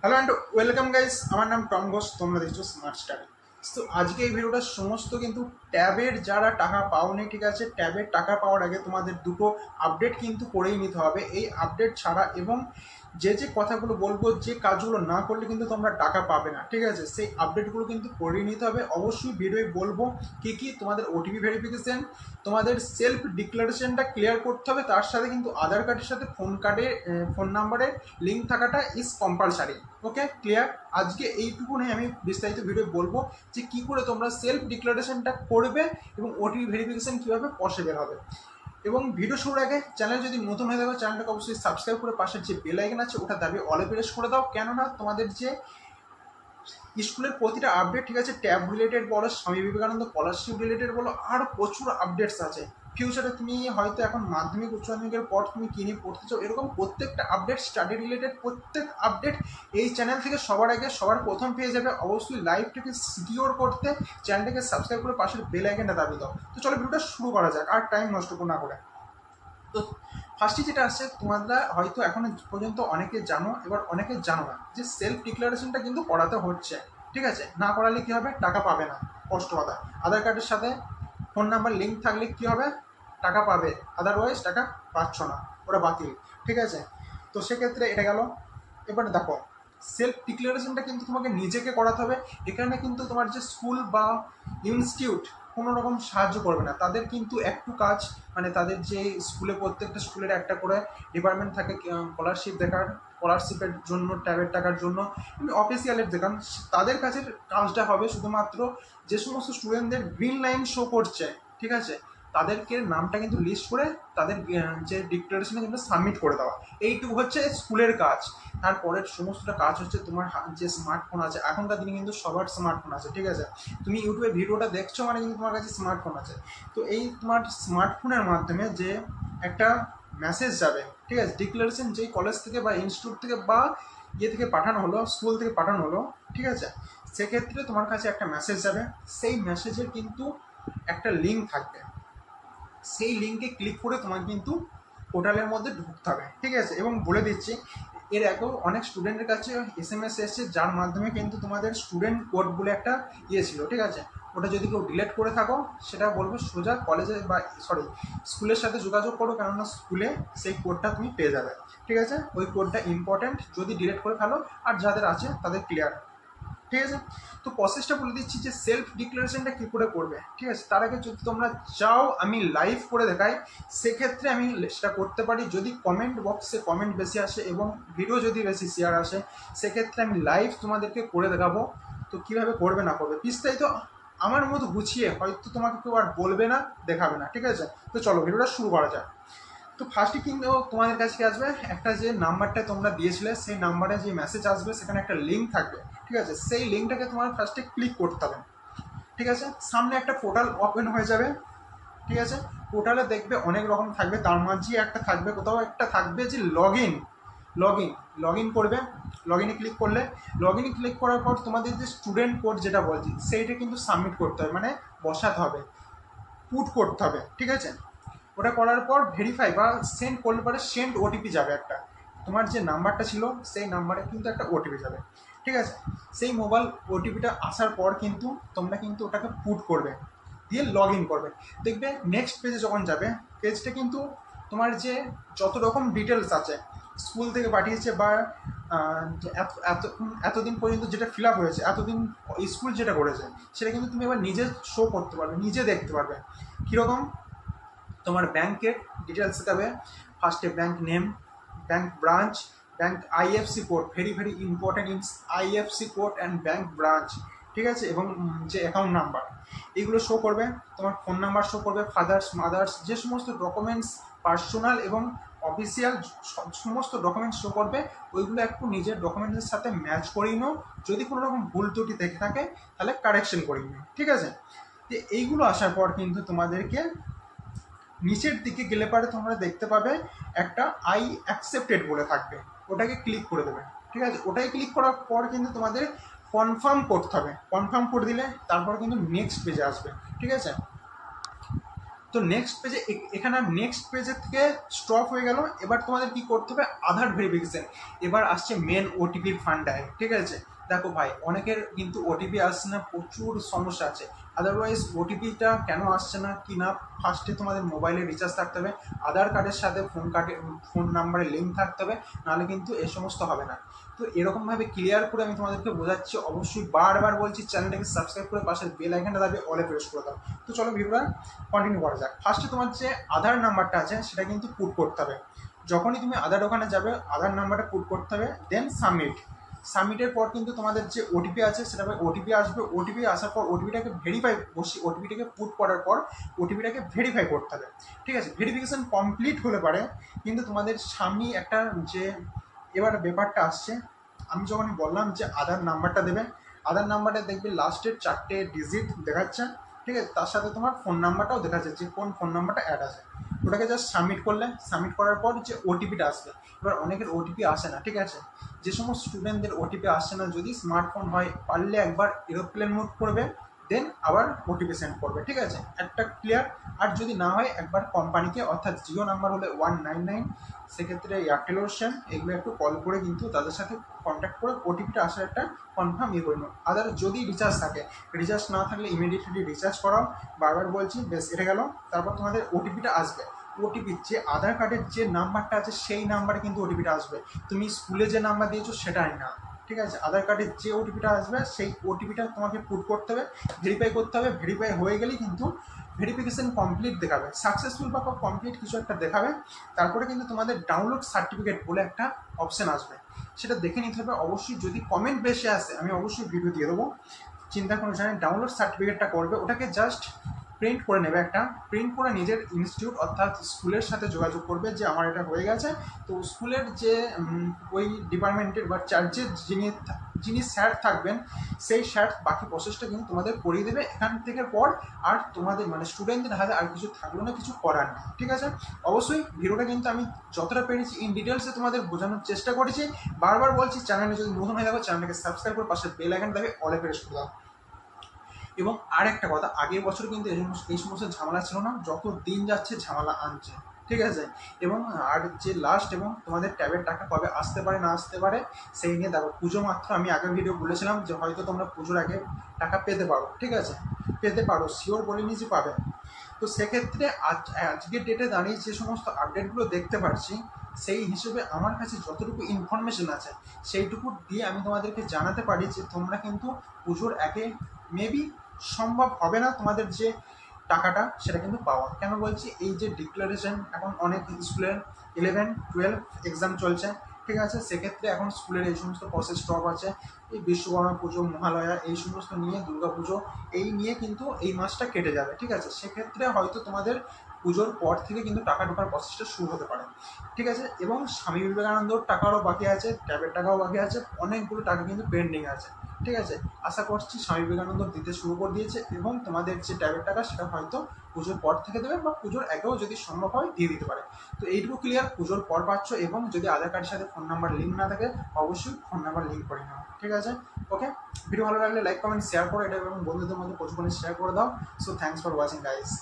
Hello and welcome guys, আমার নাম Tom Ghosh, তোমরা দেখছো স্মার্ট স্টাডি। তো আজকে এই ভিডিওটা সমস্ত কিন্তু ট্যাবের যারা টাকা পাওনি, ঠিক আছে, ট্যাবের টাকা পাওয়ার আগে তোমাদের দুটো আপডেট কিন্তু করেই নিতে হবে। এই আপডেট ছাড়া এবং যে কথাগুলো বলবো, যে কাজগুলো না করলে কিন্তু তোমরা টাকা পাবে না, ঠিক আছে, সেই আপডেটগুলো কিন্তু করেই নিতে হবে। অবশ্যই ভিডিওয় বলবো কি তোমাদের ওটিপি ভেরিফিকেশন, তোমাদের সেলফ ডিক্লারেশনটা ক্লিয়ার করতে হবে, তার সাথে কিন্তু আধার কার্ডের সাথে ফোন নাম্বারের লিঙ্ক থাকাটা ইজ কম্পালসারি। Okay, clear? আজকে এইটুকু নিয়ে আমি বিস্তারিত ভিডিও বলবো যে কী করে তোমরা সেলফ ডিক্লারেশনটা করবে এবং ওটিপি ভেরিফিকেশন কীভাবে পসিবল হবে। এবং ভিডিও শুরুর আগে চ্যানেল যদি নতুন হয়ে থাকো, চ্যানেলটাকে অবশ্যই সাবস্ক্রাইব করে পাশের যে বেল আইকন আছে ওটা দাবি অলে প্রেস করে দাও, কেননা তোমাদের যে স্কুলের প্রতিটা আপডেট, ঠিক আছে, ট্যাব রিলেটেড বলো, স্বামী বিবেকানন্দ স্কলারশিপ রিলেটেড বলো, আরও প্রচুর আপডেটস আছে। ফিউচারে তুমি হয়তো এখন মাধ্যমিক উচ্চ মাধ্যমিকের পর তুমি কিনে পড়তে চাও, এরকম প্রত্যেকটা আপডেট, স্টাডি রিলেটেড প্রত্যেক আপডেট এই চ্যানেল থেকে সবার আগে সবার প্রথম পেয়ে যাবে। অবশ্যই লাইভটাকে সিকিওর করতে চ্যানেলটাকে সাবস্ক্রাইব করে পাশের বেল আইকনটা দাবি দাও। তো চলো ভিডিওটা শুরু করা যাক, আর টাইম নষ্ট না করে। তো ফার্স্টে যেটা আসছে, তোমরা হয়তো এখন পর্যন্ত অনেকে জানো, এবার অনেকে জানো না যে সেলফ ডিক্লারেশনটা কিন্তু করাতে হচ্ছে, ঠিক আছে। না করালে কী হবে? টাকা পাবে না, কষ্ট কথা। আধার কার্ডের সাথে ফোন নাম্বার লিঙ্ক থাকলে কী হবে? টাকা পাবে, আদারওয়াইজ টাকা পাচ্ছ না, ওটা বাতিল, ঠিক আছে। তো সেক্ষেত্রে এটা গেল। এবার দেখো, সেলফ ডিক্লারেশনটা কিন্তু তোমাকে নিজেকে করাতে হবে। এখানে কিন্তু তোমার যে স্কুল বা ইনস্টিটিউট কোনো রকম সাহায্য করবে না। তাদের কিন্তু একটু কাজ, মানে তাদের যে স্কুলে প্রত্যেকটা স্কুলের একটা করে ডিপার্টমেন্ট থাকে, স্কলারশিপের জন্য, ট্যাবের টাকার জন্য, অফিসিয়ালের দেখান, তাদের কাছের কাজটা হবে শুধুমাত্র যে সমস্ত স্টুডেন্টদের গ্রিন লাইন শো করছে, ঠিক আছে, তাদেরকে নামটা কিন্তু লিস্ট করে তাদের যে ডিক্লারেশনে কিন্তু সাবমিট করে দেওয়া। এইটুকু হচ্ছে স্কুলের কাজ। তারপরের সমস্তটা কাজ হচ্ছে তোমার যে স্মার্টফোন আছে, এখনকার দিনে কিন্তু সবার স্মার্টফোন আছে, ঠিক আছে। তুমি ইউটিউবে ভিডিওটা দেখছো মানে কিন্তু তোমার কাছে স্মার্টফোন আছে। তো এই তোমার স্মার্টফোনের মাধ্যমে যে একটা মেসেজ যাবে, ঠিক আছে, ডিক্লারেশন যেই কলেজ থেকে বা ইনস্টিটিউট থেকে বা থেকে পাঠানো হলো, স্কুল থেকে পাঠানো হলো, ঠিক আছে, সেক্ষেত্রে তোমার কাছে একটা মেসেজ যাবে। সেই মেসেজের কিন্তু একটা লিঙ্ক থাকবে, সেই লিঙ্কে ক্লিক করে তোমার কিন্তু পোর্টালের মধ্যে ঢুকতে হবে, ঠিক আছে। এবং বলে দিচ্ছি, এর আগেও অনেক স্টুডেন্টের কাছে SMS এসছে, যার মাধ্যমে কিন্তু তোমাদের স্টুডেন্ট কোড বলে একটা ছিল, ঠিক আছে। ওটা যদি কেউ ডিলিট করে থাকো, সেটা বলবো সোজা কলেজে বা স্কুলের সাথে যোগাযোগ করো, কেননা স্কুলে সেই কোডটা তুমি পেয়ে যাবে, ঠিক আছে। ওই কোডটা ইম্পর্ট্যান্ট, যদি ডিলিট করে ফেলো, আর যাদের আছে তাদের ক্লিয়ার, ঠিক আছে। তো প্রসেসটা বলে দিচ্ছি যে সেলফ ডিক্লারেশনটা কী করে করবে, ঠিক আছে। তার আগে যদি তোমরা চাও আমি লাইভ করে দেখাই, সেক্ষেত্রে আমি সেটা করতে পারি। যদি কমেন্ট বক্সে কমেন্ট বেশি আসে এবং ভিডিও যদি বেশি শেয়ার আসে, সেক্ষেত্রে আমি লাইভ তোমাদেরকে করে দেখাবো। তো কীভাবে করবে না করবে বিস্তারিত আমার মতো গুছিয়ে হয়তো তোমাকে কেউ আর বলবে না, দেখাবে না, ঠিক আছে। তো চলো ভিডিওটা শুরু করা যাক। তো ফার্স্টে কিন্তু তোমাদের কাছে আসবে একটা যে নাম্বারটা তোমরা দিয়েছিলে, সেই নাম্বারে যে মেসেজ আসবে, সেখানে একটা লিঙ্ক থাকবে, ঠিক আছে। সেই লিঙ্কটাকে তোমার ফার্স্টে ক্লিক করতে হবে, ঠিক আছে। সামনে একটা পোর্টাল ওপেন হয়ে যাবে, ঠিক আছে। পোর্টালে দেখবে অনেক রকম থাকবে, তার মাঝে একটা থাকবে, কোথাও একটা থাকবে যে লগ ইন করবে। লগ ইনে ক্লিক করার পর তোমাদের যে স্টুডেন্ট কোড যেটা বলছি, সেইটা কিন্তু সাবমিট করতে হবে, মানে বসাতে হবে, পুট করতে হবে, ঠিক আছে। ওটা করার পর ভেরিফাই বা সেন্ড করলে পরে সেন্ড ওটিপি যাবে একটা, তোমার যে নাম্বারটা ছিল সেই নাম্বারে কিন্তু একটা ওটিপি যাবে, ঠিক আছে। সেই মোবাইল ওটিপিটা আসার পর কিন্তু তোমরা কিন্তু ওটাকে পুট করবে, দিয়ে লগ ইন করবে। দেখবে নেক্সট পেজে যখন যাবে, পেজটা কিন্তু তোমার যে যত রকম ডিটেলস আছে, স্কুল থেকে পাঠিয়েছে বা এতদিন পর্যন্ত যেটা ফিল আপ হয়েছে, এতদিন স্কুল যেটা করেছে, সেটা কিন্তু তুমি এবার নিজে শো করতে পারবে, নিজে দেখতে পারবে। কীরকম? তোমার ব্যাংকের ডিটেলস দেবে, ফার্স্টে bank name, bank branch, bank IFC code, very important IFC code and bank branch, ঠিক আছে। এবং যে অ্যাকাউন্ট নাম্বার, এইগুলো শো করবে। তোমার ফোন নাম্বার শো করবে, ফাদার্স মাদার্স যে সমস্ত ডকুমেন্টস, পার্সোনাল এবং অফিসিয়াল সমস্ত ডকুমেন্টস শো করবে। ওইগুলো একটু নিজের ডকুমেন্টসের সাথে ম্যাচ করিয়ে নাও, যদি কোনো রকম ভুল ত্রুটি দেখে থাকে তাহলে কারেকশন করিয়ে নাও, ঠিক আছে। তো এইগুলো আসার পর কিন্তু তোমাদেরকে নিচের দিকে গেলে পারে তোমরা দেখতে পাবে একটা আই অ্যাকসেপ্টেড বলে থাকবে, ওটাকে ক্লিক করে দেবে, ঠিক আছে। ওটাই ক্লিক করার পর কিন্তু তোমাদের কনফার্ম করতে হবে, কনফার্ম করে দিলে তারপর কিন্তু নেক্সট পেজে আসবে, ঠিক আছে। তো নেক্সট পেজে এখানে নেক্সট পেজের থেকে স্টপ হয়ে গেল। এবার তোমাদের কি করতে হবে, আধার ভেরিফিকেশন। এবার আসছে মেন ওটিপির ফান্ডায়, ঠিক আছে। দেখো ভাই, অনেকের কিন্তু ওটিপি আসছে না, প্রচুর সমস্যা আছে। আদারওয়াইজ ওটিপিটা কেন আসছে না কি না, ফার্স্টে তোমাদের মোবাইলে রিচার্জ থাকতে হবে, আধার কার্ডের সাথে ফোন নাম্বারে লিঙ্ক থাকতে হবে, নাহলে কিন্তু এ সমস্ত হবে না। তো এরকমভাবে ক্লিয়ার করে আমি তোমাদেরকে বোঝাচ্ছি। অবশ্যই বারবার বলছি, চ্যানেলটাকে সাবস্ক্রাইব করে পাশের বেল আইকনটা দাবি অলে প্রেস করে দাও। তো চলো ভিডিওটা কন্টিনিউ করা যাক। ফার্স্টে তোমার যে আধার নাম্বারটা আছে সেটা কিন্তু পুট করতে হবে। যখনই তুমি আধার দোকানে যাবে, আধার নাম্বারটা পুট করতে হবে, দেন সাবমিটের পর কিন্তু তোমাদের যে ওটিপি আছে সেটা ওটিপি আসবে। ওটিপি আসার পর ওটিপিটাকে ওটিপিটাকে পুট করার পর ওটিপিটাকে ভেরিফাই করতে হবে, ঠিক আছে। ভেরিফিকেশন কমপ্লিট হলে পারে কিন্তু তোমাদের সামনে একটা যে এবার ব্যাপারটা আসছে, আমি যখনই বললাম যে আধার নাম্বারটা দেবে, আধার নাম্বারটা দেখবে লাস্টের 4টে ডিজিট দেখাচ্ছে, ঠিক আছে। তার সাথে তোমার ফোন নাম্বারটাও দেখাচ্ছে, যে কোন ফোন নাম্বারটা অ্যাড আছে। ওটাকে জাস্ট সাবমিট করলে, সাবমিট করার পর যে ওটিপিটা আসবে, এবার অনেকের ওটিপি আসে না, ঠিক আছে। যে সমস্ত স্টুডেন্টদের ওটিপি আসছে না, যদি স্মার্টফোন হয় পারলে একবার এরোপ্লেন মোড করবে, দেন আবার ওটিপি সেন্ড করবে, ঠিক আছে। একটা ক্লিয়ার। আর যদি না হয় একবার কোম্পানিকে, অর্থাৎ জিও নাম্বার হলে 199, সেক্ষেত্রে এয়ারটেলের সেম, এগুলো একটু কল করে কিন্তু তাদের সাথে কন্ট্যাক্ট করে ওটিপিটা আসার একটা কনফার্ম করে নাও। আদার যদি রিচার্জ থাকে, রিচার্জ না থাকলে ইমিডিয়েটলি রিচার্জ করাও। বারবার বলছি, বেশ এটা গেল। তারপর তোমাদের ওটিপিটা আসবে। ওটিপি যে আধার কার্ডের যে নাম্বারটা আছে সেই নাম্বারে কিন্তু ওটিপিটা আসবে, তুমি স্কুলে যে নাম্বার দিয়েছো সেটাই না, ঠিক আছে। আধার কার্ডের যে ওটিপিটা আসবে সেই ওটিপিটা তোমাকে পুট করতে হবে, ভেরিফাই করতে হবে। ভেরিফাই হয়ে গেলেই কিন্তু ভেরিফিকেশন কমপ্লিট দেখাবে, সাকসেসফুল বা কমপ্লিট কিছু একটা দেখাবে। তারপরে কিন্তু তোমাদের ডাউনলোড সার্টিফিকেট বলে একটা অপশান আসবে, সেটা দেখে নিতে হবে। অবশ্যই যদি কমেন্ট বেশি আসে আমি অবশ্যই ভিডিও দিয়ে দেবো, চিন্তা কোনো জানেন। ডাউনলোড সার্টিফিকেটটা করবে, ওটাকে জাস্ট প্রিন্ট করে নেবে, একটা প্রিন্ট করে নিজের ইনস্টিটিউট অর্থাৎ স্কুলের সাথে যোগাযোগ করবে যে আমার এটা হয়ে গেছে। তো স্কুলের যে ওই ডিপার্টমেন্টের বা চার্জের যিনি স্যার থাকবেন, সেই স্যার বাকি প্রসেসটা কিন্তু তোমাদের করিয়ে দেবে এখান থেকে পর। আর তোমাদের মানে স্টুডেন্টদের হাতে আর কিছু থাকলো না, কিছু করার নেই, ঠিক আছে। অবশ্যই ভিডিওটা কিন্তু আমি যতটা পেরেছি ইন ডিটেলসে তোমাদের বোঝানোর চেষ্টা করেছি। বারবার বলছি, চ্যানেলে যদি নতুন হয়ে থাকো চ্যানেলটাকে সাবস্ক্রাইব করে পাশে বেল আইকন দেবে অলে প্রেস করে দাও। এবং আর একটা কথা, আগের বছর কিন্তু এই সমস্ত ঝামেলা ছিল না, যত দিন যাচ্ছে ঝামেলা আনছে, ঠিক আছে। এবং আর যে লাস্ট, এবং তোমাদের ট্যাবের টাকা কবে আসতে পারে না আসতে পারে সেই নিয়ে দেখো। পুজো মাত্র, আমি আগের ভিডিও বলেছিলাম যে হয়তো তোমরা পুজোর আগে টাকা পেতে পারো, ঠিক আছে, পেতে পারো, শিওর বলিনি যে পাবে। তো সেক্ষেত্রে আজকের ডেটে দাঁড়িয়ে যে সমস্ত আপডেটগুলো দেখতে পাচ্ছি, সেই হিসেবে আমার কাছে যতটুকু ইনফরমেশন আছে সেইটুকু দিয়ে আমি তোমাদেরকে জানাতে পারি যে তোমরা কিন্তু পুজোর আগে মেবি সম্ভব হবে না তোমাদের যে টাকাটা সেটা কিন্তু পাওয়া। কেন বলছি, এই যে ডিক্লারেশন, এখন অনেক স্কুলের 11, 12 এক্সাম চলছে, ঠিক আছে। সেক্ষেত্রে এখন স্কুলের এই সমস্ত প্রসেস স্টপ আছে। এই বিশ্বকর্মা পুজো, মহালয়া, এই সমস্ত নিয়ে, দুর্গা পুজো, এই নিয়ে কিন্তু এই মাসটা কেটে যাবে, ঠিক আছে। সেক্ষেত্রে হয়তো তোমাদের পুজোর পর থেকে কিন্তু টাকা ঢোকার প্রসেসটা শুরু হতে পারে, ঠিক আছে। এবং স্বামী বিবেকানন্দর টাকারও বাকি আছে, ট্যাবের টাকাও বাকি আছে, অনেকগুলো টাকা কিন্তু পেন্ডিং আছে, ঠিক আছে। আশা করছি স্বামী বিবেকানন্দ দিতে শুরু করে দিয়েছে, এবং তোমাদের যে ট্যাবের টাকা সেটা হয়তো পুজোর পর থেকে দেবে, বা পুজোর আগেও যদি সম্ভব হয় দিয়ে দিতে পারে। তো এইটুকু ক্লিয়ার, পুজোর পর পাচ্ছ। এবং যদি আধার কার্ডের সাথে ফোন নাম্বার লিঙ্ক না থাকে, অবশ্যই ফোন নাম্বার লিঙ্ক করে নাও, ঠিক আছে। ওকে, ভিডিও ভালো লাগলে লাইক কমেন্ট শেয়ার করো এটা, এবং বন্ধুদের মধ্যে প্রচুর শেয়ার করে দাও। So thanks for watching guys.